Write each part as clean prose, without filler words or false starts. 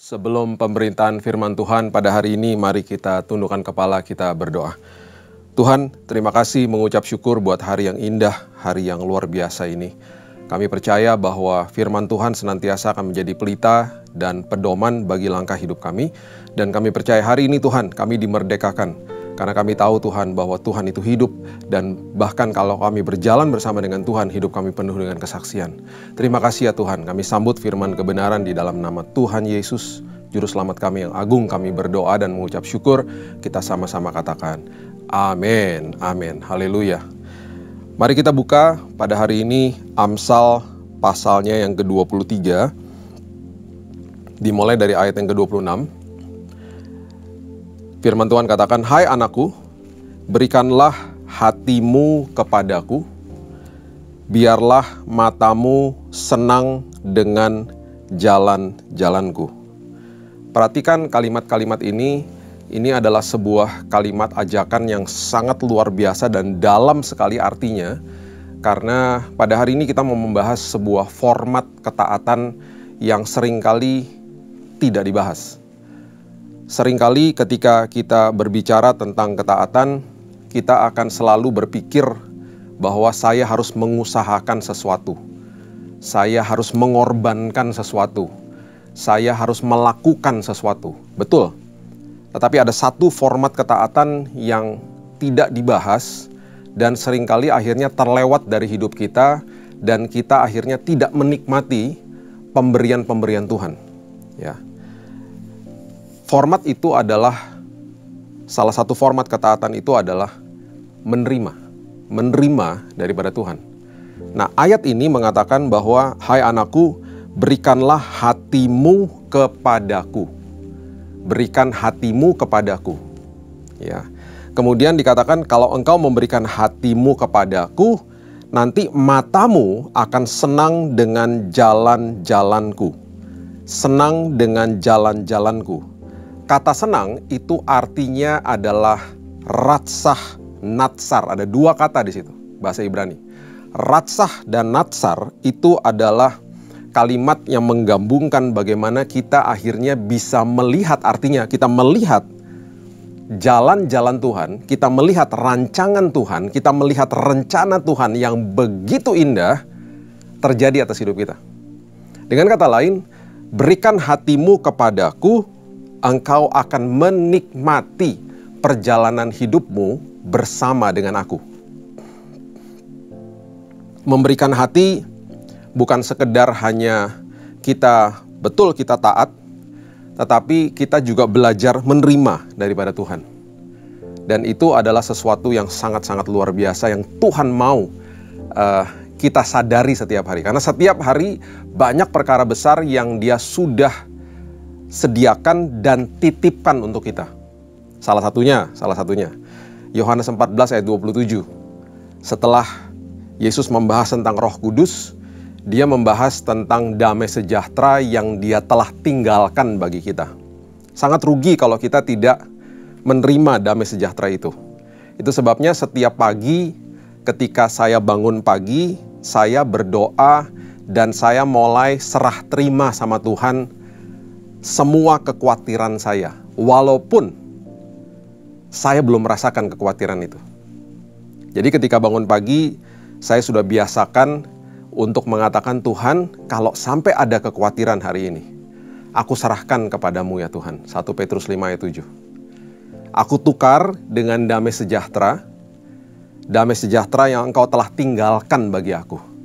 Sebelum pemberitaan firman Tuhan pada hari ini, mari kita tundukkan kepala, kita berdoa. Tuhan, terima kasih mengucap syukur buat hari yang indah, hari yang luar biasa ini. Kami percaya bahwa firman Tuhan senantiasa akan menjadi pelita dan pedoman bagi langkah hidup kami. Dan kami percaya hari ini Tuhan, kami dimerdekakan. Karena kami tahu Tuhan bahwa Tuhan itu hidup. Dan bahkan kalau kami berjalan bersama dengan Tuhan, hidup kami penuh dengan kesaksian. Terima kasih ya Tuhan, kami sambut firman kebenaran di dalam nama Tuhan Yesus, Juru Selamat kami yang agung. Kami berdoa dan mengucap syukur. Kita sama-sama katakan, amin, amin, haleluya. Mari kita buka pada hari ini Amsal pasalnya yang ke-23, dimulai dari ayat yang ke-26. Firman Tuhan katakan, "Hai anakku, berikanlah hatimu kepadaku, biarlah matamu senang dengan jalan-jalanku." Perhatikan kalimat-kalimat ini adalah sebuah kalimat ajakan yang sangat luar biasa dan dalam sekali artinya. Karena pada hari ini kita mau membahas sebuah format ketaatan yang seringkali tidak dibahas. Seringkali ketika kita berbicara tentang ketaatan, kita akan selalu berpikir bahwa saya harus mengusahakan sesuatu. Saya harus mengorbankan sesuatu. Saya harus melakukan sesuatu. Betul. Tetapi ada satu format ketaatan yang tidak dibahas dan seringkali akhirnya terlewat dari hidup kita dan kita akhirnya tidak menikmati pemberian-pemberian Tuhan. Ya. Format itu adalah, salah satu format ketaatan itu adalah menerima daripada Tuhan. Nah, ayat ini mengatakan bahwa, "Hai anakku, berikanlah hatimu kepadaku." Berikan hatimu kepadaku. Ya. Kemudian dikatakan, kalau engkau memberikan hatimu kepadaku, nanti matamu akan senang dengan jalan-jalanku. Senang dengan jalan-jalanku. Kata senang itu artinya adalah ratsah, natsar. Ada dua kata di situ, bahasa Ibrani. Ratsah dan natsar itu adalah kalimat yang menggabungkan bagaimana kita akhirnya bisa melihat, artinya kita melihat jalan-jalan Tuhan, kita melihat rancangan Tuhan, kita melihat rencana Tuhan yang begitu indah terjadi atas hidup kita. Dengan kata lain, berikan hatimu kepadaku, engkau akan menikmati perjalanan hidupmu bersama dengan aku. Memberikan hati bukan sekedar hanya kita taat, tetapi kita juga belajar menerima daripada Tuhan. Dan itu adalah sesuatu yang sangat-sangat luar biasa yang Tuhan mau kita sadari setiap hari. Karena setiap hari banyak perkara besar yang Dia sudah sediakan dan titipkan untuk kita. Salah satunya Yohanes 14 ayat 27. Setelah Yesus membahas tentang Roh Kudus, Dia membahas tentang damai sejahtera yang Dia telah tinggalkan bagi kita. Sangat rugi kalau kita tidak menerima damai sejahtera itu. Itu sebabnya setiap pagi ketika saya bangun pagi, saya berdoa dan saya mulai serah terima sama Tuhan semua kekhawatiran saya, walaupun saya belum merasakan kekhawatiran itu. Jadi ketika bangun pagi, saya sudah biasakan untuk mengatakan, "Tuhan, kalau sampai ada kekhawatiran hari ini, aku serahkan kepadamu ya Tuhan." 1 Petrus 5 ayat 7. Aku tukar dengan damai sejahtera yang engkau telah tinggalkan bagi aku.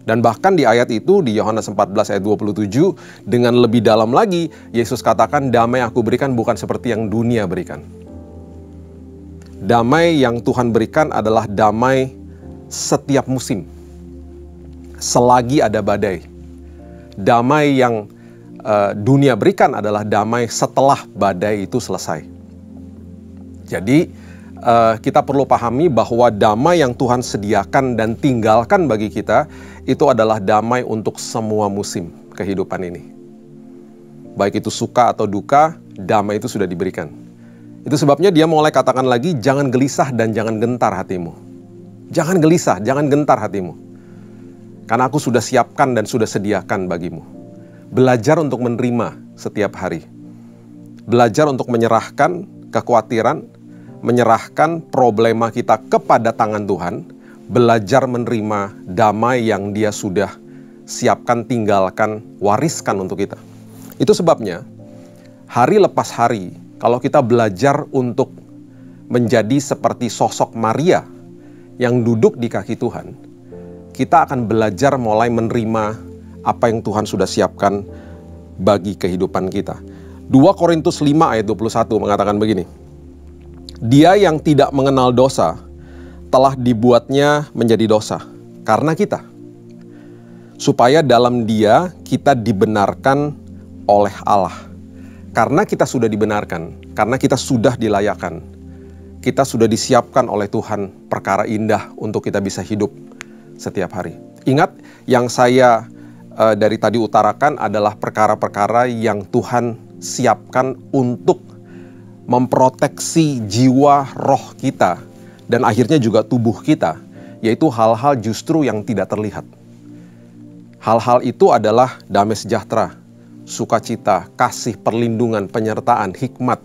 Dan bahkan di ayat itu, di Yohanes 14 ayat 27, dengan lebih dalam lagi, Yesus katakan, "Damai aku berikan bukan seperti yang dunia berikan." Damai yang Tuhan berikan adalah damai setiap musim, selagi ada badai. Damai yang dunia berikan adalah damai setelah badai itu selesai. Jadi, kita perlu pahami bahwa damai yang Tuhan sediakan dan tinggalkan bagi kita itu adalah damai untuk semua musim kehidupan ini. Baik itu suka atau duka, damai itu sudah diberikan. Itu sebabnya Dia mulai katakan lagi, "Jangan gelisah dan jangan gentar hatimu." Jangan gelisah, jangan gentar hatimu. Karena aku sudah siapkan dan sudah sediakan bagimu. Belajar untuk menerima setiap hari. Belajar untuk menyerahkan kekhawatiran, menyerahkan problema kita kepada tangan Tuhan, belajar menerima damai yang Dia sudah siapkan, tinggalkan, wariskan untuk kita. Itu sebabnya hari lepas hari, kalau kita belajar untuk menjadi seperti sosok Maria yang duduk di kaki Tuhan, kita akan belajar mulai menerima apa yang Tuhan sudah siapkan bagi kehidupan kita. 2 Korintus 5 ayat 21 mengatakan begini, Dia yang tidak mengenal dosa telah dibuatnya menjadi dosa karena kita, supaya dalam Dia kita dibenarkan oleh Allah. Karena kita sudah dibenarkan, karena kita sudah dilayakkan, kita sudah disiapkan oleh Tuhan perkara indah untuk kita bisa hidup setiap hari. Ingat, yang saya dari tadi utarakan adalah perkara-perkara yang Tuhan siapkan untuk memproteksi jiwa, roh kita, dan akhirnya juga tubuh kita, yaitu hal-hal justru yang tidak terlihat. Hal-hal itu adalah damai sejahtera, sukacita, kasih, perlindungan, penyertaan, hikmat,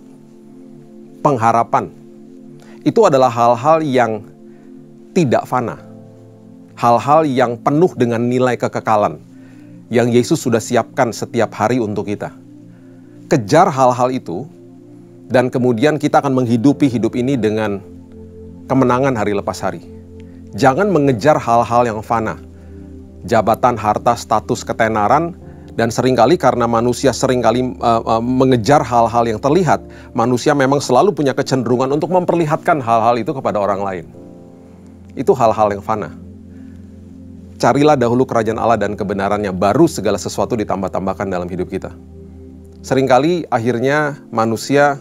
pengharapan. Itu adalah hal-hal yang tidak fana, hal-hal yang penuh dengan nilai kekekalan, yang Yesus sudah siapkan setiap hari untuk kita. Kejar hal-hal itu, dan kemudian kita akan menghidupi hidup ini dengan kemenangan hari lepas hari. Jangan mengejar hal-hal yang fana, jabatan, harta, status, ketenaran, dan seringkali karena manusia seringkali mengejar hal-hal yang terlihat, manusia memang selalu punya kecenderungan untuk memperlihatkan hal-hal itu kepada orang lain. Itu hal-hal yang fana. Carilah dahulu kerajaan Allah dan kebenarannya, baru segala sesuatu ditambah-tambahkan dalam hidup kita. Seringkali akhirnya manusia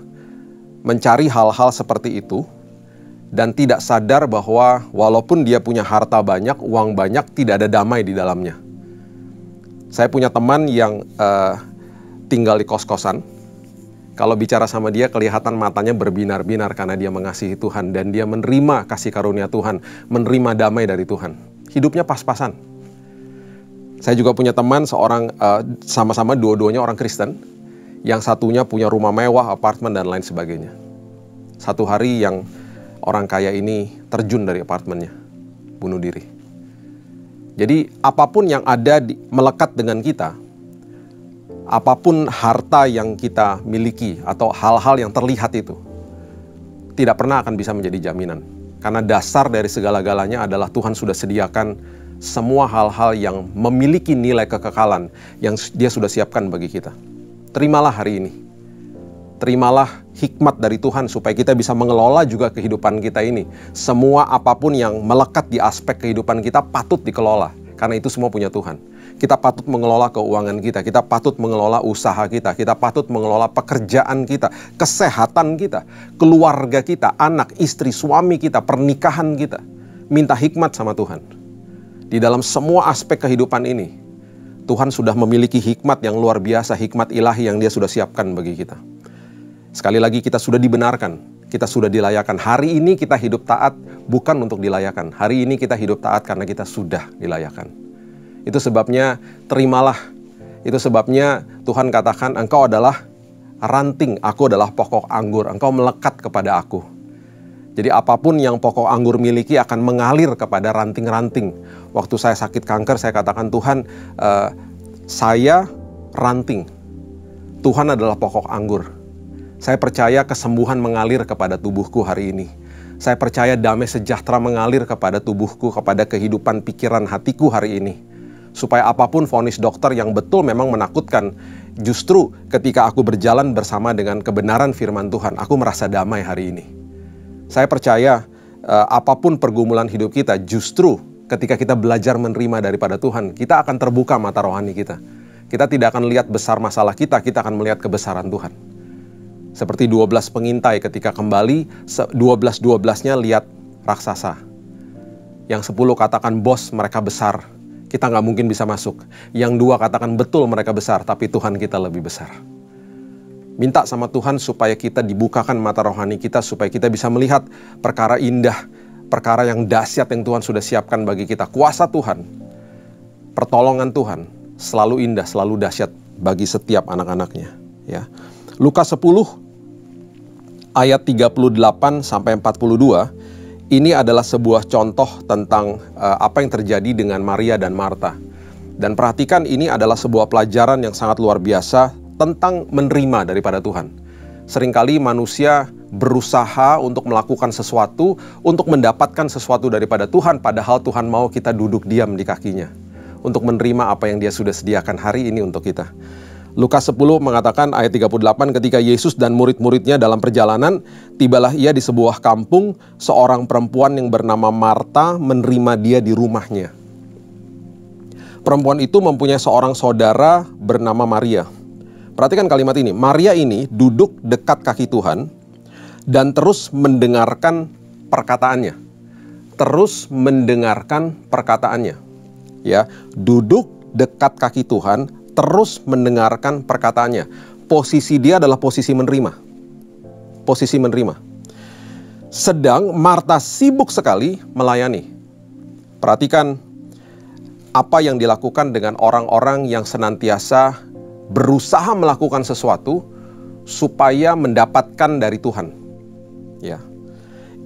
mencari hal-hal seperti itu dan tidak sadar bahwa walaupun dia punya harta banyak, uang banyak, tidak ada damai di dalamnya. Saya punya teman yang tinggal di kos-kosan. Kalau bicara sama dia, kelihatan matanya berbinar-binar karena dia mengasihi Tuhan dan dia menerima kasih karunia Tuhan, menerima damai dari Tuhan. Hidupnya pas-pasan. Saya juga punya teman seorang, sama-sama dua-duanya orang Kristen, yang satunya punya rumah mewah, apartemen, dan lain sebagainya. Satu hari yang orang kaya ini terjun dari apartemennya, bunuh diri. Jadi apapun yang ada melekat dengan kita, apapun harta yang kita miliki atau hal-hal yang terlihat itu, tidak pernah akan bisa menjadi jaminan. Karena dasar dari segala-galanya adalah Tuhan sudah sediakan semua hal-hal yang memiliki nilai kekekalan yang Dia sudah siapkan bagi kita. Terimalah hari ini. Terimalah hikmat dari Tuhan supaya kita bisa mengelola juga kehidupan kita ini. Semua apapun yang melekat di aspek kehidupan kita patut dikelola. Karena itu semua punya Tuhan. Kita patut mengelola keuangan kita. Kita patut mengelola usaha kita. Kita patut mengelola pekerjaan kita. Kesehatan kita. Keluarga kita. Anak, istri, suami kita. Pernikahan kita. Minta hikmat sama Tuhan. Di dalam semua aspek kehidupan ini, Tuhan sudah memiliki hikmat yang luar biasa, hikmat ilahi yang Dia sudah siapkan bagi kita. Sekali lagi, kita sudah dibenarkan, kita sudah dilayakan. Hari ini kita hidup taat bukan untuk dilayakan. Hari ini kita hidup taat karena kita sudah dilayakan. Itu sebabnya terimalah. Itu sebabnya Tuhan katakan, engkau adalah ranting, aku adalah pokok anggur. Engkau melekat kepada aku. Jadi apapun yang pokok anggur miliki akan mengalir kepada ranting-ranting. Waktu saya sakit kanker, saya katakan, Tuhan, saya ranting. Tuhan adalah pokok anggur. Saya percaya kesembuhan mengalir kepada tubuhku hari ini. Saya percaya damai sejahtera mengalir kepada tubuhku, kepada kehidupan pikiran hatiku hari ini. Supaya apapun vonis dokter yang betul memang menakutkan, justru ketika aku berjalan bersama dengan kebenaran firman Tuhan, aku merasa damai hari ini. Saya percaya apapun pergumulan hidup kita, justru ketika kita belajar menerima daripada Tuhan, kita akan terbuka mata rohani kita. Kita tidak akan lihat besar masalah kita akan melihat kebesaran Tuhan. Seperti 12 pengintai ketika kembali, 12-12-nya lihat raksasa. Yang 10 katakan, bos mereka besar, kita nggak mungkin bisa masuk. Yang 2 katakan, betul mereka besar, tapi Tuhan kita lebih besar. Minta sama Tuhan supaya kita dibukakan mata rohani kita, supaya kita bisa melihat perkara indah, perkara yang dahsyat yang Tuhan sudah siapkan bagi kita. Kuasa Tuhan, pertolongan Tuhan, selalu indah, selalu dahsyat bagi setiap anak-anaknya. Ya. Lukas 10 ayat 38 sampai 42 ini adalah sebuah contoh tentang apa yang terjadi dengan Maria dan Marta. Dan perhatikan, ini adalah sebuah pelajaran yang sangat luar biasa tentang menerima daripada Tuhan. Seringkali manusia berusaha untuk melakukan sesuatu, untuk mendapatkan sesuatu daripada Tuhan, padahal Tuhan mau kita duduk diam di kakinya, untuk menerima apa yang Dia sudah sediakan hari ini untuk kita. Lukas 10 mengatakan ayat 38, ketika Yesus dan murid-muridnya dalam perjalanan, tibalah ia di sebuah kampung, seorang perempuan yang bernama Marta menerima dia di rumahnya. Perempuan itu mempunyai seorang saudara bernama Maria. Perhatikan kalimat ini, Maria ini duduk dekat kaki Tuhan dan terus mendengarkan perkataannya. Terus mendengarkan perkataannya. Ya, duduk dekat kaki Tuhan, terus mendengarkan perkataannya. Posisi dia adalah posisi menerima. Posisi menerima. Sedang Marta sibuk sekali melayani. Perhatikan apa yang dilakukan dengan orang-orang yang senantiasa berusaha melakukan sesuatu supaya mendapatkan dari Tuhan. Ya.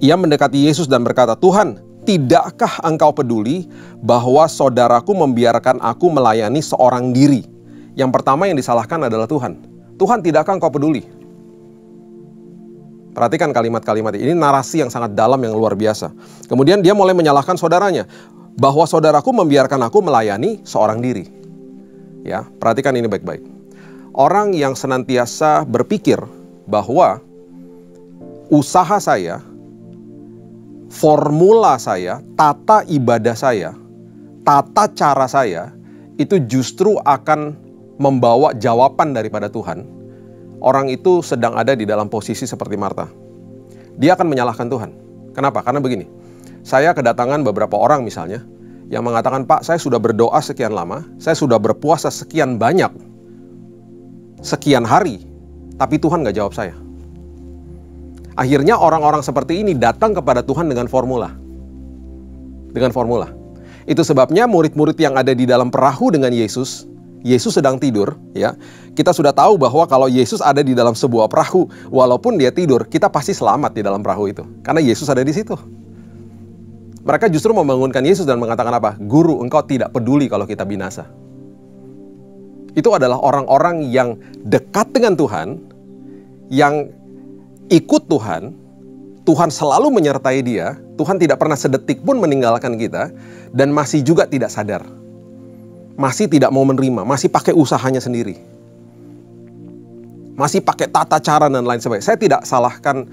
Ia mendekati Yesus dan berkata, "Tuhan, tidakkah engkau peduli bahwa saudaraku membiarkan aku melayani seorang diri?" Yang pertama yang disalahkan adalah Tuhan. Tuhan, tidakkah engkau peduli? Perhatikan kalimat-kalimat ini narasi yang sangat dalam, yang luar biasa. Kemudian dia mulai menyalahkan saudaranya, bahwa saudaraku membiarkan aku melayani seorang diri. Ya, perhatikan ini baik-baik. Orang yang senantiasa berpikir bahwa usaha saya, formula saya, tata ibadah saya, tata cara saya, itu justru akan membawa jawaban daripada Tuhan. Orang itu sedang ada di dalam posisi seperti Marta. Dia akan menyalahkan Tuhan. Kenapa? Karena begini, saya kedatangan beberapa orang misalnya, yang mengatakan, "Pak, saya sudah berdoa sekian lama, saya sudah berpuasa sekian banyak, sekian hari, tapi Tuhan gak jawab saya." Akhirnya orang-orang seperti ini datang kepada Tuhan dengan formula. Dengan formula. Itu sebabnya murid-murid yang ada di dalam perahu dengan Yesus, Yesus sedang tidur, ya. Kita sudah tahu bahwa kalau Yesus ada di dalam sebuah perahu, walaupun dia tidur, kita pasti selamat di dalam perahu itu. Karena Yesus ada di situ. Mereka justru membangunkan Yesus dan mengatakan apa? "Guru, engkau tidak peduli kalau kita binasa." Itu adalah orang-orang yang dekat dengan Tuhan, yang ikut Tuhan, Tuhan selalu menyertai dia, Tuhan tidak pernah sedetik pun meninggalkan kita, dan masih juga tidak sadar. Masih tidak mau menerima, masih pakai usahanya sendiri. Masih pakai tata cara dan lain sebagainya. Saya tidak salahkan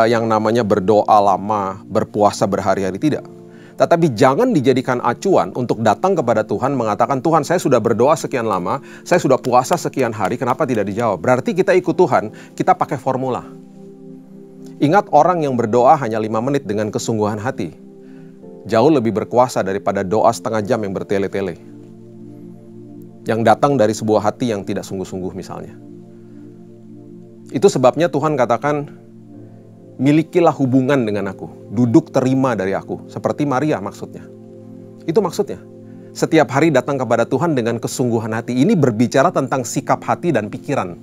yang namanya berdoa lama, berpuasa berhari-hari, tidak. Tetapi jangan dijadikan acuan untuk datang kepada Tuhan mengatakan, "Tuhan, saya sudah berdoa sekian lama, saya sudah puasa sekian hari, kenapa tidak dijawab?" Berarti kita ikut Tuhan, kita pakai formula. Ingat, orang yang berdoa hanya 5 menit dengan kesungguhan hati jauh lebih berkuasa daripada doa setengah jam yang bertele-tele, yang datang dari sebuah hati yang tidak sungguh-sungguh misalnya. Itu sebabnya Tuhan katakan, "Milikilah hubungan dengan aku, duduk terima dari aku," seperti Maria maksudnya. Itu maksudnya. Setiap hari datang kepada Tuhan dengan kesungguhan hati. Ini berbicara tentang sikap hati dan pikiran.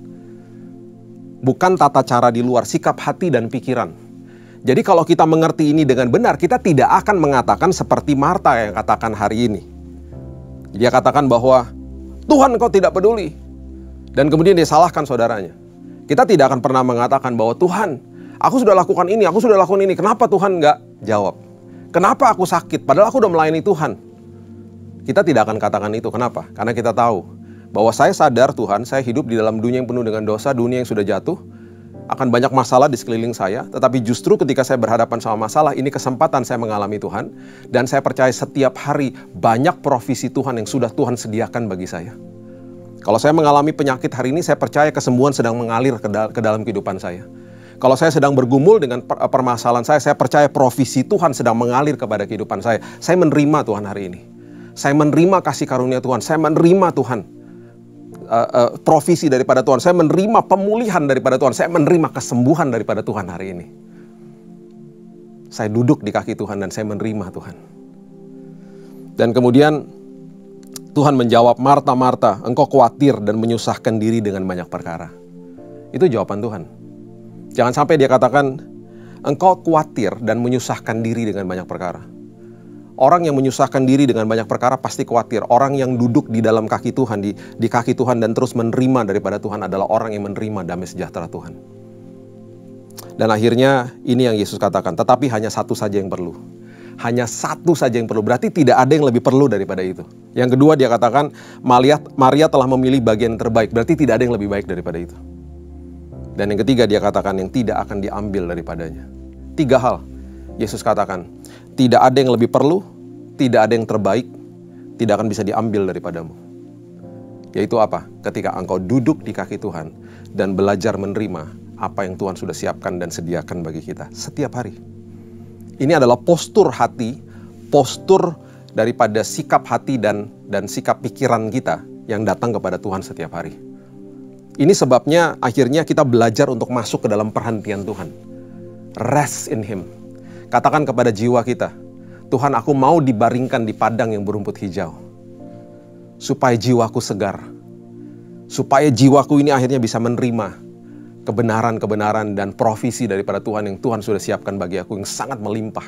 Bukan tata cara di luar, sikap hati dan pikiran. Jadi kalau kita mengerti ini dengan benar, kita tidak akan mengatakan seperti Marta yang katakan hari ini. Dia katakan bahwa, "Tuhan, engkau tidak peduli." Dan kemudian dia salahkan saudaranya. Kita tidak akan pernah mengatakan bahwa, "Tuhan, aku sudah lakukan ini, aku sudah lakukan ini. Kenapa Tuhan nggak jawab? Kenapa aku sakit? Padahal aku udah melayani Tuhan." Kita tidak akan katakan itu. Kenapa? Karena kita tahu bahwa saya sadar Tuhan, saya hidup di dalam dunia yang penuh dengan dosa, dunia yang sudah jatuh. Akan banyak masalah di sekeliling saya. Tetapi justru ketika saya berhadapan sama masalah, ini kesempatan saya mengalami Tuhan. Dan saya percaya setiap hari banyak provisi Tuhan yang sudah Tuhan sediakan bagi saya. Kalau saya mengalami penyakit hari ini, saya percaya kesembuhan sedang mengalir ke dalam kehidupan saya. Kalau saya sedang bergumul dengan permasalahan saya percaya provisi Tuhan sedang mengalir kepada kehidupan saya. Saya menerima Tuhan hari ini. Saya menerima kasih karunia Tuhan. Saya menerima Tuhan, provisi daripada Tuhan. Saya menerima pemulihan daripada Tuhan. Saya menerima kesembuhan daripada Tuhan hari ini. Saya duduk di kaki Tuhan dan saya menerima Tuhan. Dan kemudian Tuhan menjawab, Marta, Marta, engkau khawatir dan menyusahkan diri dengan banyak perkara. Itu jawaban Tuhan. Jangan sampai dia katakan, engkau khawatir dan menyusahkan diri dengan banyak perkara. Orang yang menyusahkan diri dengan banyak perkara pasti khawatir. Orang yang duduk di dalam kaki Tuhan, di kaki Tuhan dan terus menerima daripada Tuhan adalah orang yang menerima damai sejahtera Tuhan. Dan akhirnya ini yang Yesus katakan, tetapi hanya satu saja yang perlu. Hanya satu saja yang perlu, berarti tidak ada yang lebih perlu daripada itu. Yang kedua dia katakan, Maria telah memilih bagian yang terbaik, berarti tidak ada yang lebih baik daripada itu. Dan yang ketiga dia katakan, yang tidak akan diambil daripadanya. 3 hal Yesus katakan, tidak ada yang lebih perlu, tidak ada yang terbaik, tidak akan bisa diambil daripadamu. Yaitu apa? Ketika engkau duduk di kaki Tuhan dan belajar menerima apa yang Tuhan sudah siapkan dan sediakan bagi kita setiap hari. Ini adalah postur hati, postur daripada sikap hati dan sikap pikiran kita yang datang kepada Tuhan setiap hari. Ini sebabnya akhirnya kita belajar untuk masuk ke dalam perhentian Tuhan. Rest in Him. Katakan kepada jiwa kita, Tuhan, aku mau dibaringkan di padang yang berumput hijau. Supaya jiwaku segar. Supaya jiwaku ini akhirnya bisa menerima kebenaran-kebenaran dan provisi daripada Tuhan yang Tuhan sudah siapkan bagi aku yang sangat melimpah.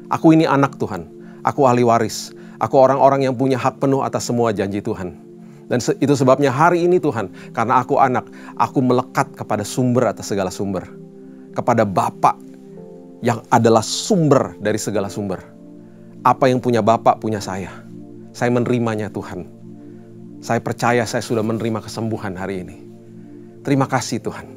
Aku ini anak Tuhan, aku ahli waris, aku orang-orang yang punya hak penuh atas semua janji Tuhan. Dan itu sebabnya hari ini Tuhan, karena aku anak, aku melekat kepada sumber atas segala sumber. Kepada Bapa yang adalah sumber dari segala sumber. Apa yang punya Bapa punya saya. Saya menerimanya Tuhan. Saya percaya saya sudah menerima kesembuhan hari ini. Terima kasih Tuhan.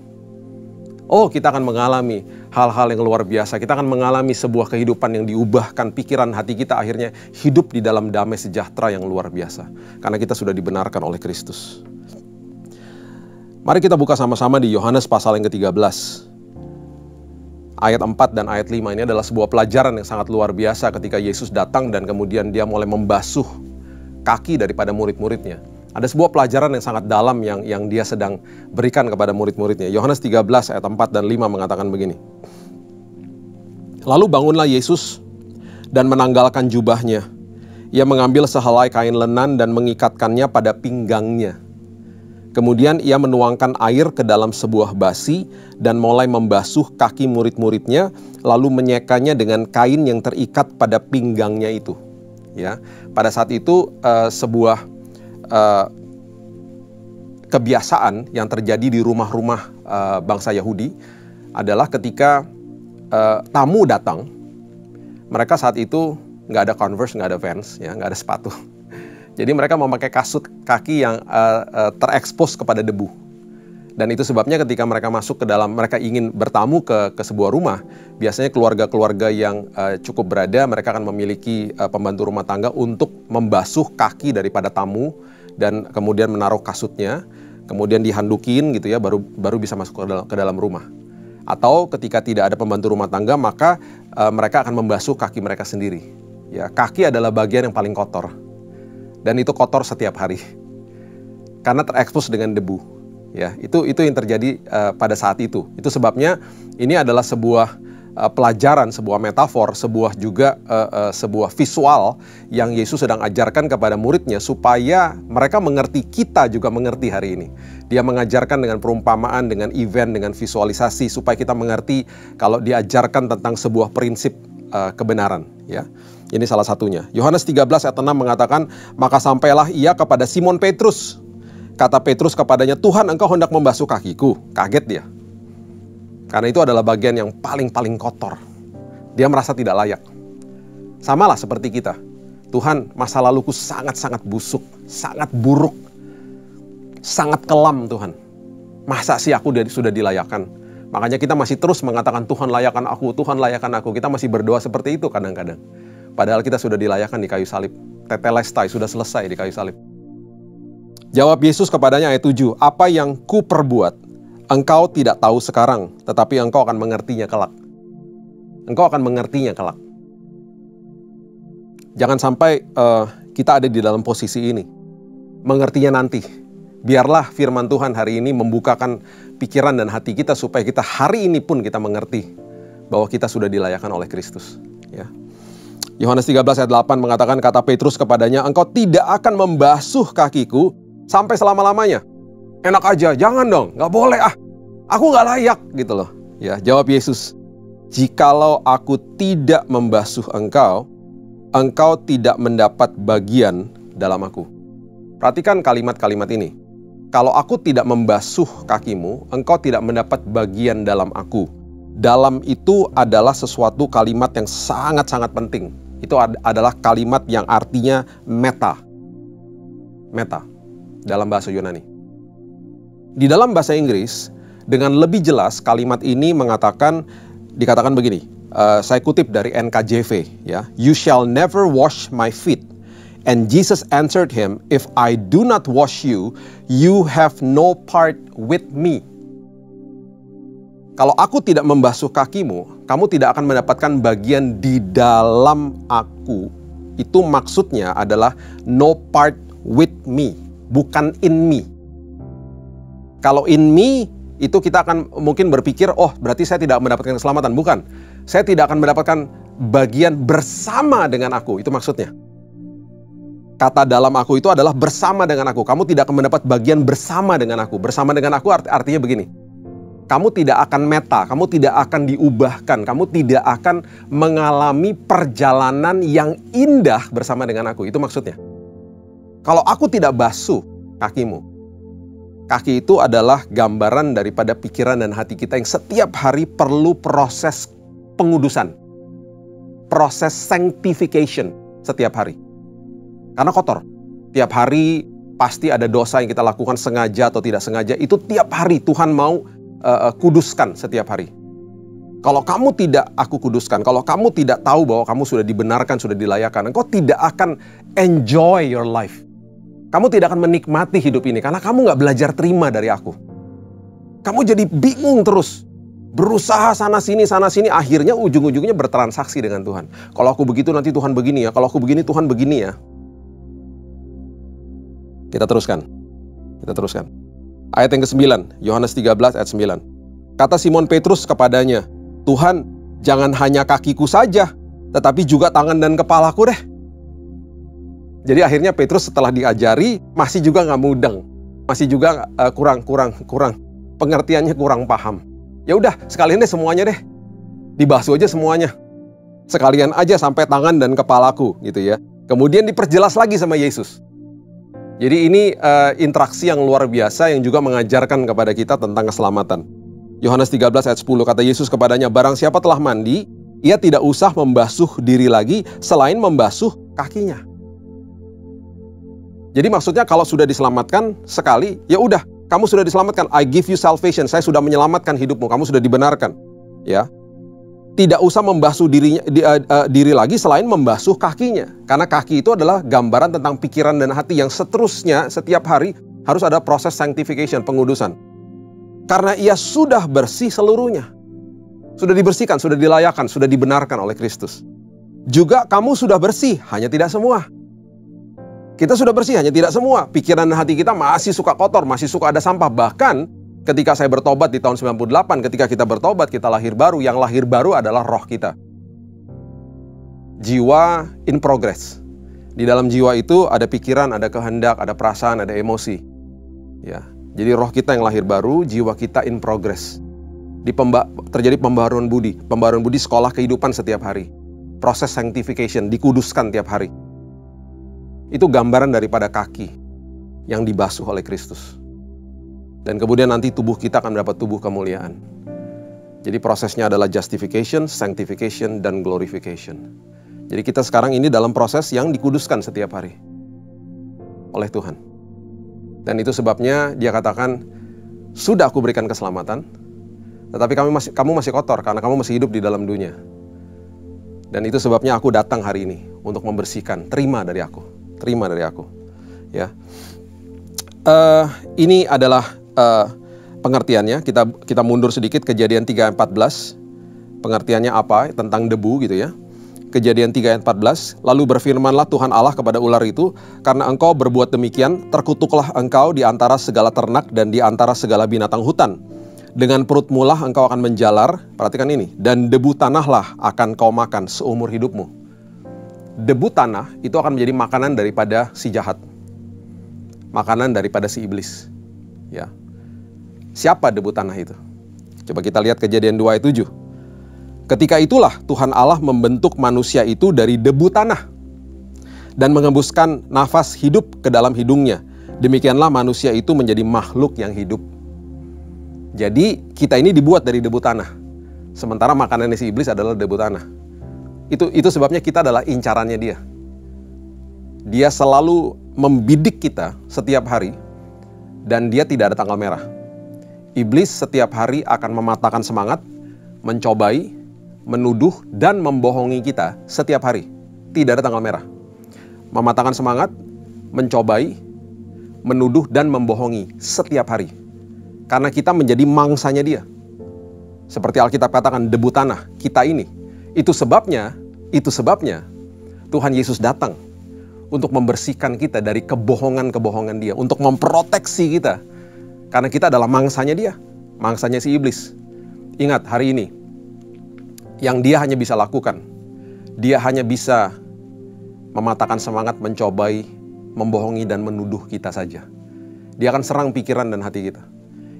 Oh, kita akan mengalami hal-hal yang luar biasa. Kita akan mengalami sebuah kehidupan yang diubahkan. Pikiran hati kita akhirnya hidup di dalam damai sejahtera yang luar biasa. Karena kita sudah dibenarkan oleh Kristus. Mari kita buka sama-sama di Yohanes pasal yang ke-13. Ayat 4 dan ayat 5 ini adalah sebuah pelajaran yang sangat luar biasa ketika Yesus datang dan kemudian dia mulai membasuh kaki daripada murid-muridnya. Ada sebuah pelajaran yang sangat dalam yang dia sedang berikan kepada murid-muridnya. Yohanes 13 ayat 4 dan 5 mengatakan begini. Lalu bangunlah Yesus dan menanggalkan jubahnya. Ia mengambil sehelai kain lenan dan mengikatkannya pada pinggangnya. Kemudian ia menuangkan air ke dalam sebuah basi dan mulai membasuh kaki murid-muridnya, lalu menyekanya dengan kain yang terikat pada pinggangnya itu. Ya, pada saat itu sebuah kebiasaan yang terjadi di rumah-rumah bangsa Yahudi adalah ketika tamu datang, mereka saat itu nggak ada Converse, nggak ada Vans, ya, nggak ada sepatu. Jadi mereka memakai kasut kaki yang terekspos kepada debu. Dan itu sebabnya ketika mereka masuk ke dalam, mereka ingin bertamu ke sebuah rumah, biasanya keluarga-keluarga yang cukup berada, mereka akan memiliki pembantu rumah tangga untuk membasuh kaki daripada tamu, dan kemudian menaruh kasutnya, kemudian dihandukin gitu ya, baru bisa masuk ke dalam rumah. Atau ketika tidak ada pembantu rumah tangga, maka mereka akan membasuh kaki mereka sendiri. Ya, kaki adalah bagian yang paling kotor. Dan itu kotor setiap hari. Karena terekspos dengan debu. Ya, itu yang terjadi pada saat itu. Itu sebabnya ini adalah sebuah pelajaran, sebuah metafor, sebuah visual yang Yesus sedang ajarkan kepada muridnya supaya mereka mengerti, kita juga mengerti hari ini. Dia mengajarkan dengan perumpamaan, dengan event, dengan visualisasi supaya kita mengerti kalau diajarkan tentang sebuah prinsip kebenaran. Ya, ini salah satunya. Yohanes 13 ayat 6 mengatakan, maka sampailah ia kepada Simon Petrus. Kata Petrus kepadanya, Tuhan, engkau hendak membasuh kakiku. Kaget dia. Karena itu adalah bagian yang paling kotor. Dia merasa tidak layak. Samalah seperti kita. Tuhan, masa laluku sangat-sangat busuk, sangat buruk, sangat kelam Tuhan. Masa sih aku sudah dilayakkan? Makanya kita masih terus mengatakan, Tuhan layakan aku, Tuhan layakan aku. Kita masih berdoa seperti itu kadang-kadang. Padahal kita sudah dilayakkan di kayu salib. Tetelestai, sudah selesai di kayu salib. Jawab Yesus kepadanya ayat 7, apa yang ku perbuat, engkau tidak tahu sekarang, tetapi engkau akan mengertinya kelak. Engkau akan mengertinya kelak. Jangan sampai kita ada di dalam posisi ini. Mengertinya nanti. Biarlah firman Tuhan hari ini membukakan pikiran dan hati kita supaya kita hari ini pun kita mengerti bahwa kita sudah dilayakkan oleh Kristus. Ya. Yohanes 13 ayat 8 mengatakan, kata Petrus kepadanya, engkau tidak akan membasuh kakiku sampai selama-lamanya. Enak aja, jangan dong, nggak boleh aku nggak layak gitu loh. Ya, jawab Yesus, jikalau aku tidak membasuh engkau, engkau tidak mendapat bagian dalam aku. Perhatikan kalimat-kalimat ini. Kalau aku tidak membasuh kakimu, engkau tidak mendapat bagian dalam aku. Dalam itu adalah sesuatu kalimat yang sangat-sangat penting. Itu adalah kalimat yang artinya meta. Meta dalam bahasa Yunani. Di dalam bahasa Inggris, dengan lebih jelas kalimat ini dikatakan begini. Saya kutip dari NKJV, ya. You shall never wash my feet. And Jesus answered him, if I do not wash you, you have no part with me. Kalau aku tidak membasuh kakimu, kamu tidak akan mendapatkan bagian di dalam aku. Itu maksudnya adalah no part with me, bukan in me. Kalau in me, itu kita akan mungkin berpikir, oh berarti saya tidak mendapatkan keselamatan. Bukan, saya tidak akan mendapatkan bagian bersama dengan aku, itu maksudnya. Kata dalam aku itu adalah bersama dengan aku. Kamu tidak akan mendapat bagian bersama dengan aku. Bersama dengan aku artinya begini. Kamu tidak akan meta, kamu tidak akan diubahkan, kamu tidak akan mengalami perjalanan yang indah bersama dengan aku. Itu maksudnya. Kalau aku tidak basuh kakimu, kaki itu adalah gambaran daripada pikiran dan hati kita yang setiap hari perlu proses pengudusan. Proses sanctification setiap hari. Karena kotor. Tiap hari pasti ada dosa yang kita lakukan sengaja atau tidak sengaja. Itu tiap hari Tuhan mau kuduskan setiap hari. Kalau kamu tidak aku kuduskan, kalau kamu tidak tahu bahwa kamu sudah dibenarkan, sudah dilayakkan, engkau tidak akan enjoy your life. Kamu tidak akan menikmati hidup ini karena kamu nggak belajar terima dari aku. Kamu jadi bingung terus, berusaha sana sini, akhirnya ujung-ujungnya bertransaksi dengan Tuhan. Kalau aku begitu nanti Tuhan begini ya, kalau aku begini Tuhan begini ya. Kita teruskan. Ayat yang ke-9, Yohanes 13 ayat 9. Kata Simon Petrus kepadanya, Tuhan, jangan hanya kakiku saja, tetapi juga tangan dan kepalaku deh. Jadi akhirnya Petrus setelah diajari, masih juga nggak mudeng. Masih juga kurang. Pengertiannya kurang paham. Ya udah, sekalian deh semuanya deh. Dibasuh aja semuanya. Sekalian aja sampai tangan dan kepalaku gitu ya. Kemudian diperjelas lagi sama Yesus. Jadi ini interaksi yang luar biasa yang juga mengajarkan kepada kita tentang keselamatan. Yohanes 13 ayat 10 kata Yesus kepadanya, barang siapa telah mandi, ia tidak usah membasuh diri lagi selain membasuh kakinya. Jadi maksudnya kalau sudah diselamatkan sekali, ya udah, kamu sudah diselamatkan. I give you salvation, saya sudah menyelamatkan hidupmu, kamu sudah dibenarkan. Ya. Tidak usah membasuh diri lagi selain membasuh kakinya. Karena kaki itu adalah gambaran tentang pikiran dan hati yang seterusnya setiap hari harus ada proses sanctification, pengudusan. Karena ia sudah bersih seluruhnya. Sudah dibersihkan, sudah dilayakkan, sudah dibenarkan oleh Kristus. Juga kamu sudah bersih, hanya tidak semua. Kita sudah bersih, hanya tidak semua. Pikiran dan hati kita masih suka kotor, masih suka ada sampah. Bahkan ketika saya bertobat di tahun 98, ketika kita bertobat, kita lahir baru. Yang lahir baru adalah roh kita. Jiwa in progress. Di dalam jiwa itu ada pikiran, ada kehendak, ada perasaan, ada emosi. Ya, jadi roh kita yang lahir baru, jiwa kita in progress. Terjadi pembaharuan budi. Pembaharuan budi sekolah kehidupan setiap hari. Proses sanctification, dikuduskan tiap hari. Itu gambaran daripada kaki yang dibasuh oleh Kristus. Dan kemudian nanti tubuh kita akan mendapat tubuh kemuliaan. Jadi prosesnya adalah justification, sanctification, dan glorification. Jadi kita sekarang ini dalam proses yang dikuduskan setiap hari oleh Tuhan. Dan itu sebabnya dia katakan, sudah aku berikan keselamatan, tetapi kamu masih kotor karena kamu masih hidup di dalam dunia. Dan itu sebabnya aku datang hari ini untuk membersihkan. Terima dari aku. Ya. Ini adalah pengertiannya. Kita mundur sedikit, Kejadian 3 ayat 14. Pengertiannya apa tentang debu gitu ya. Kejadian 3 ayat 14. Lalu berfirmanlah Tuhan Allah kepada ular itu, karena engkau berbuat demikian, terkutuklah engkau di antara segala ternak dan di antara segala binatang hutan. Dengan perutmu lah engkau akan menjalar, perhatikan ini, dan debu tanahlah akan kau makan seumur hidupmu. debu tanah itu akan menjadi makanan daripada si jahat. Makanan daripada si iblis. Ya. Siapa debu tanah itu? Coba kita lihat Kejadian 2 ayat 7. Ketika itulah Tuhan Allah membentuk manusia itu dari debu tanah dan mengembuskan nafas hidup ke dalam hidungnya. Demikianlah manusia itu menjadi makhluk yang hidup. Jadi kita ini dibuat dari debu tanah. Sementara makanannya si iblis adalah debu tanah. Itu sebabnya kita adalah incarannya dia. Dia selalu membidik kita setiap hari dan dia tidak ada tanggal merah. Iblis setiap hari akan mematahkan semangat, mencobai, menuduh, dan membohongi kita setiap hari. Tidak ada tanggal merah. Mematahkan semangat, mencobai, menuduh, dan membohongi setiap hari. Karena kita menjadi mangsanya dia. Seperti Alkitab katakan, debu tanah, kita ini. Itu sebabnya Tuhan Yesus datang untuk membersihkan kita dari kebohongan-kebohongan dia. Untuk memproteksi kita. Karena kita adalah mangsanya dia. Mangsanya si iblis. Ingat hari ini, yang dia hanya bisa lakukan, dia hanya bisa mematahkan semangat, mencobai, membohongi, dan menuduh kita saja. Dia akan serang pikiran dan hati kita.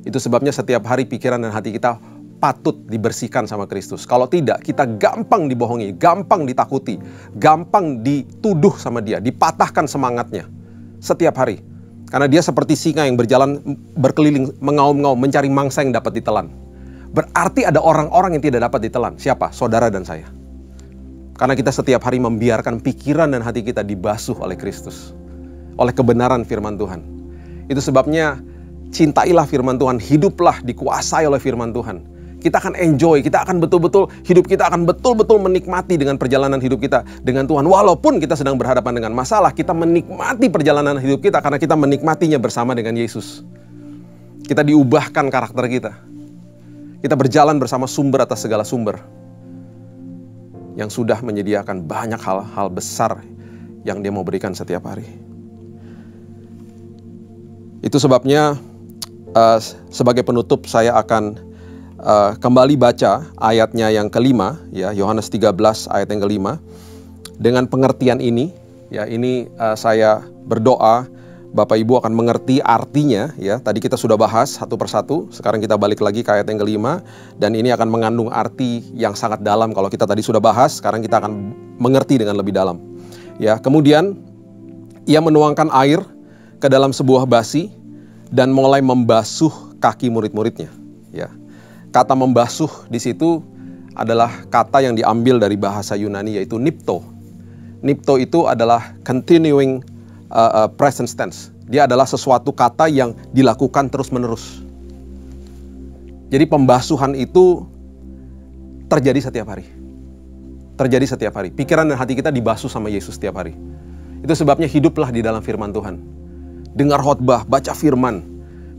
Itu sebabnya setiap hari pikiran dan hati kita patut dibersihkan sama Kristus. Kalau tidak, kita gampang dibohongi, gampang ditakuti, gampang dituduh sama dia, dipatahkan semangatnya setiap hari. Karena dia seperti singa yang berjalan berkeliling, mengaum-ngaum, mencari mangsa yang dapat ditelan. Berarti ada orang-orang yang tidak dapat ditelan. Siapa? Saudara dan saya. Karena kita setiap hari membiarkan pikiran dan hati kita dibasuh oleh Kristus. Oleh kebenaran firman Tuhan. Itu sebabnya cintailah firman Tuhan, hiduplah dikuasai oleh firman Tuhan. Kita akan enjoy, kita akan betul-betul, hidup kita akan betul-betul menikmati dengan perjalanan hidup kita dengan Tuhan. Walaupun kita sedang berhadapan dengan masalah, kita menikmati perjalanan hidup kita karena kita menikmatinya bersama dengan Yesus. Kita diubahkan karakter kita. Kita berjalan bersama sumber atas segala sumber yang sudah menyediakan banyak hal-hal besar yang dia mau berikan setiap hari. Itu sebabnya sebagai penutup saya akan kembali baca ayatnya yang kelima, ya, Yohanes 13 ayat yang kelima. Dengan pengertian ini, ya, ini saya berdoa Bapak Ibu akan mengerti artinya, ya. Tadi kita sudah bahas satu persatu, sekarang kita balik lagi ke ayat yang kelima, dan ini akan mengandung arti yang sangat dalam. Kalau kita tadi sudah bahas, sekarang kita akan mengerti dengan lebih dalam. Ya, kemudian ia menuangkan air ke dalam sebuah basi dan mulai membasuh kaki murid-muridnya, ya. Kata membasuh di situ adalah kata yang diambil dari bahasa Yunani, yaitu nipto. Nipto itu adalah continuing present tense. Dia adalah sesuatu kata yang dilakukan terus-menerus. Jadi pembasuhan itu terjadi setiap hari. Terjadi setiap hari. Pikiran dan hati kita dibasuh sama Yesus setiap hari. Itu sebabnya hiduplah di dalam firman Tuhan. Dengar khotbah, baca firman.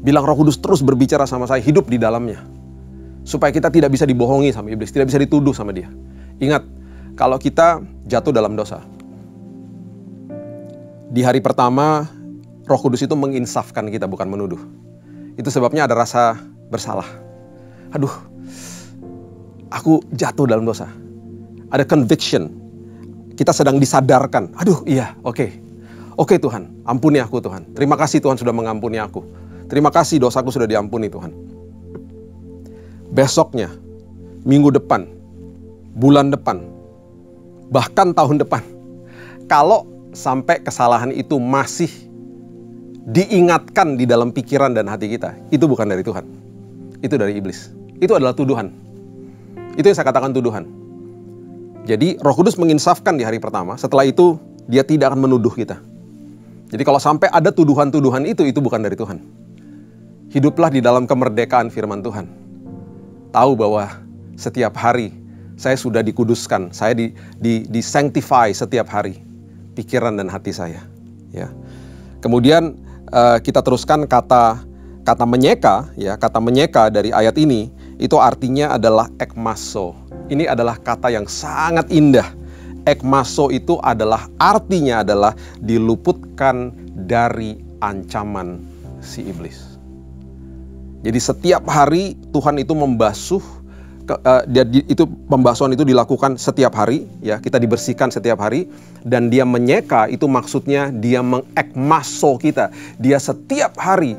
Bilang Roh Kudus terus berbicara sama saya, hidup di dalamnya. Supaya kita tidak bisa dibohongi sama iblis, tidak bisa dituduh sama dia. Ingat, kalau kita jatuh dalam dosa, di hari pertama, Roh Kudus itu menginsafkan kita, bukan menuduh. Itu sebabnya ada rasa bersalah. Aduh, aku jatuh dalam dosa. Ada conviction. Kita sedang disadarkan. Aduh, iya, oke. Oke Tuhan, ampuni aku Tuhan. Terima kasih Tuhan sudah mengampuni aku. Terima kasih dosaku sudah diampuni Tuhan. Besoknya, minggu depan, bulan depan, bahkan tahun depan, kalau sampai kesalahan itu masih diingatkan di dalam pikiran dan hati kita, itu bukan dari Tuhan. Itu dari iblis. Itu adalah tuduhan. Itu yang saya katakan tuduhan. Jadi Roh Kudus menginsafkan di hari pertama, setelah itu dia tidak akan menuduh kita. Jadi kalau sampai ada tuduhan-tuduhan itu bukan dari Tuhan. Hiduplah di dalam kemerdekaan firman Tuhan. Tahu bahwa setiap hari saya sudah dikuduskan, saya di-sanctify setiap hari, pikiran dan hati saya. Ya. Kemudian kita teruskan kata menyeka, ya, kata menyeka dari ayat ini, itu artinya adalah ekmaso. Ini adalah kata yang sangat indah. Ekmaso itu adalah artinya adalah diluputkan dari ancaman si iblis. Jadi setiap hari Tuhan itu membasuh itu pembasuhan itu dilakukan setiap hari, ya, kita dibersihkan setiap hari. Dan dia menyeka itu maksudnya dia mengekmaso kita. Dia setiap hari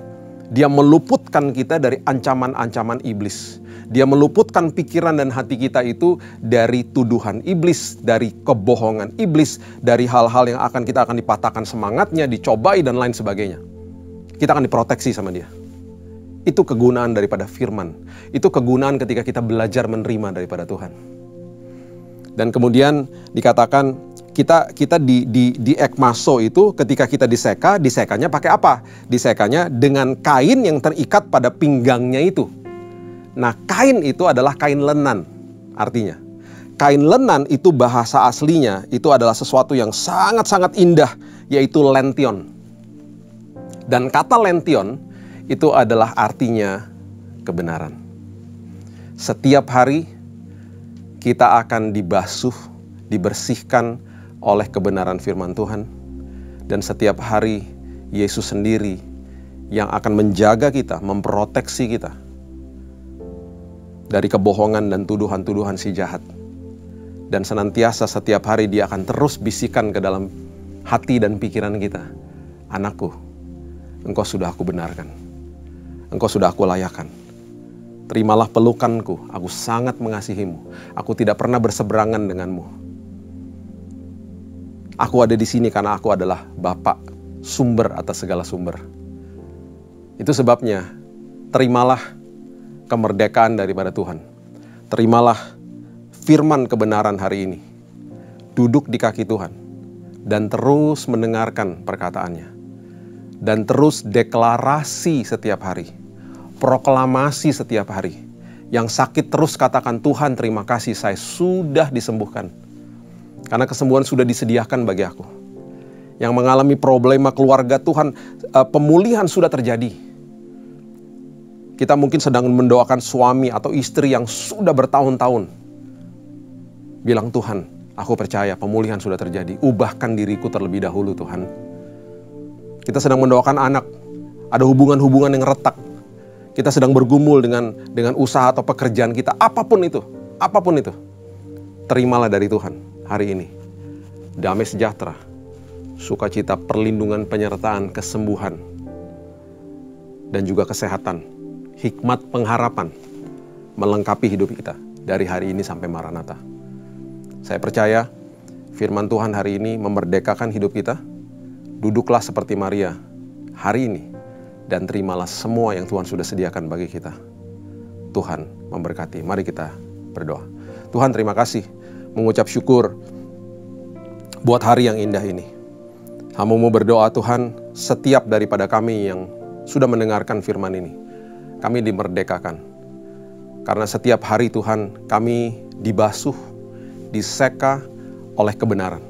dia meluputkan kita dari ancaman-ancaman iblis. Dia meluputkan pikiran dan hati kita itu dari tuduhan iblis, dari kebohongan iblis, dari hal-hal yang kita akan dipatahkan semangatnya, dicobai dan lain sebagainya. Kita akan diproteksi sama dia. Itu kegunaan daripada firman. Itu kegunaan ketika kita belajar menerima daripada Tuhan. Dan kemudian dikatakan kita di ekmaso itu ketika kita disekanya pakai apa? Disekanya dengan kain yang terikat pada pinggangnya itu. Nah, kain itu adalah kain lenan artinya. Kain lenan itu bahasa aslinya itu adalah sesuatu yang sangat-sangat indah, yaitu lention. Dan kata lention itu adalah artinya kebenaran. Setiap hari kita akan dibasuh, dibersihkan oleh kebenaran firman Tuhan. Dan setiap hari Yesus sendiri yang akan menjaga kita, memproteksi kita dari kebohongan dan tuduhan-tuduhan si jahat. Dan senantiasa setiap hari dia akan terus bisikan ke dalam hati dan pikiran kita. Anakku, engkau sudah aku benarkan. Engkau sudah aku layakan. Terimalah pelukanku, aku sangat mengasihimu. Aku tidak pernah berseberangan denganmu. Aku ada di sini karena aku adalah Bapa, sumber atas segala sumber. Itu sebabnya, terimalah kemerdekaan daripada Tuhan. Terimalah firman kebenaran hari ini. Duduk di kaki Tuhan. Dan terus mendengarkan perkataannya. Dan terus deklarasi setiap hari. Proklamasi setiap hari. Yang sakit terus katakan, Tuhan terima kasih saya sudah disembuhkan. Karena kesembuhan sudah disediakan bagi aku. Yang mengalami problema keluarga, Tuhan, pemulihan sudah terjadi. Kita mungkin sedang mendoakan suami atau istri yang sudah bertahun-tahun. Bilang, Tuhan, aku percaya pemulihan sudah terjadi. Ubahkan diriku terlebih dahulu, Tuhan. Kita sedang mendoakan anak. Ada hubungan-hubungan yang retak. Kita sedang bergumul dengan usaha atau pekerjaan kita. Apapun itu. Terimalah dari Tuhan hari ini. Damai sejahtera, sukacita, perlindungan, penyertaan, kesembuhan, dan juga kesehatan. Hikmat pengharapan melengkapi hidup kita dari hari ini sampai Maranatha. Saya percaya firman Tuhan hari ini memerdekakan hidup kita. Duduklah seperti Maria hari ini dan terimalah semua yang Tuhan sudah sediakan bagi kita. Tuhan memberkati. Mari kita berdoa. Tuhan, terima kasih, mengucap syukur buat hari yang indah ini. Hamba-Mu berdoa, Tuhan, setiap daripada kami yang sudah mendengarkan firman ini, kami dimerdekakan. Karena setiap hari, Tuhan, kami dibasuh, diseka oleh kebenaran.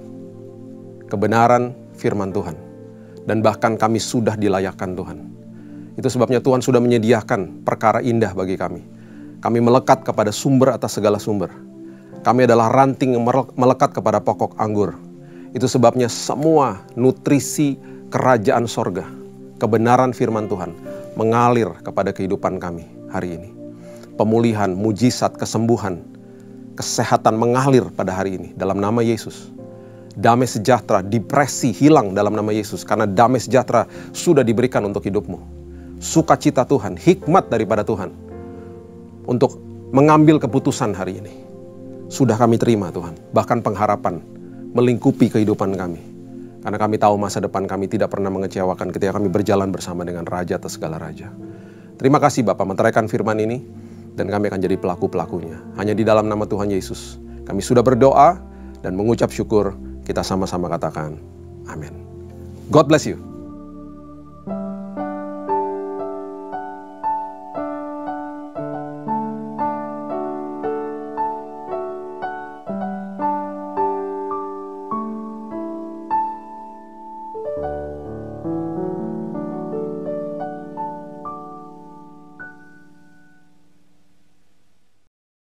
Kebenaran firman Tuhan. Dan bahkan kami sudah dilayakkan, Tuhan. Itu sebabnya Tuhan sudah menyediakan perkara indah bagi kami. Kami melekat kepada sumber atas segala sumber. Kami adalah ranting yang melekat kepada pokok anggur. Itu sebabnya semua nutrisi kerajaan sorga, kebenaran firman Tuhan, mengalir kepada kehidupan kami hari ini. Pemulihan, mujizat, kesembuhan, kesehatan mengalir pada hari ini dalam nama Yesus. Damai sejahtera, depresi hilang dalam nama Yesus. Karena damai sejahtera sudah diberikan untuk hidupmu. Sukacita Tuhan, hikmat daripada Tuhan untuk mengambil keputusan hari ini sudah kami terima, Tuhan. Bahkan pengharapan melingkupi kehidupan kami. Karena kami tahu masa depan kami tidak pernah mengecewakan ketika kami berjalan bersama dengan Raja atas segala Raja. Terima kasih Bapak menteraikan firman ini dan kami akan jadi pelaku-pelakunya. Hanya di dalam nama Tuhan Yesus kami sudah berdoa dan mengucap syukur. Kita sama-sama katakan amin. God bless you.